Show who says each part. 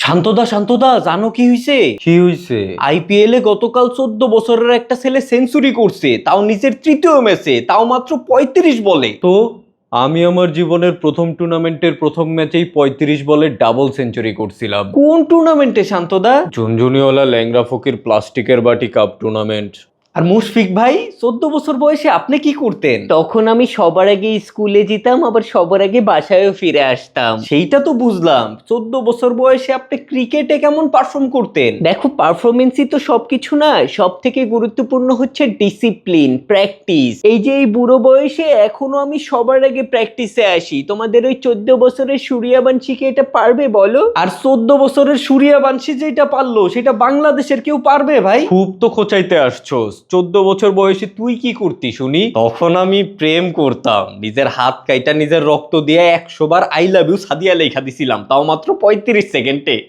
Speaker 1: শান্তদা শান্তদা জানো কি হইছে?
Speaker 2: কি হইছে?
Speaker 1: আইপিএল এ গতকাল 14 বছরের একটা ছেলে সেঞ্চুরি করছে, তাও নিজের তৃতীয় ম্যাচে, তাও মাত্র 35 বলে।
Speaker 2: তো আমি আমার জীবনের প্রথম টুর্নামেন্টের প্রথম ম্যাচেই 35 বলে ডাবল সেঞ্চুরি করছিলাম।
Speaker 1: কোন টুর্নামেন্টে শান্তদা?
Speaker 2: ঝুনঝুনিওয়ালা ল্যাংড়া ফকির প্লাস্টিকের বাটি কাপ টুর্নামেন্ট।
Speaker 1: আর মুশফিক ভাই 14 বছর বয়সে আপনি কি করতেন?
Speaker 3: তখন আমি সবার আগে স্কুলে যেতাম, আবার সবার আগে বাসায়ও ফিরে আসতাম।
Speaker 1: সেইটা তো বুঝলাম, 14 বছর বয়সে আপনি ক্রিকেটে কেমন পারফর্ম করতেন?
Speaker 3: দেখো, পারফরমেন্সই তো সবকিছু না, সব থেকে গুরুত্বপূর্ণ হচ্ছে ডিসিপ্লিন, প্র্যাকটিস। এই যে এই বুড়ো বয়সে এখনো আমি সবার আগে প্র্যাকটিসে আসি। তোমাদের ওই 14 বছরের সূর্যবংশী কি এটা পারবে বলো?
Speaker 1: আর 14 বছরের সূর্যবংশী যেটা পারলো সেটা বাংলাদেশের কেউ পারবে ভাই?
Speaker 2: খুব তো খোঁচাইতে আসছোস। 14 বছর বয়সে তুই কি করতি শুনি?
Speaker 1: তখন আমি প্রেম করতাম, নিজের হাত কাইটা নিজের রক্ত দিয়ে 100 বার আই লাভ ইউ সাদিয়া লেখা দিছিলাম, তাও মাত্র 35 সেকেন্ডে।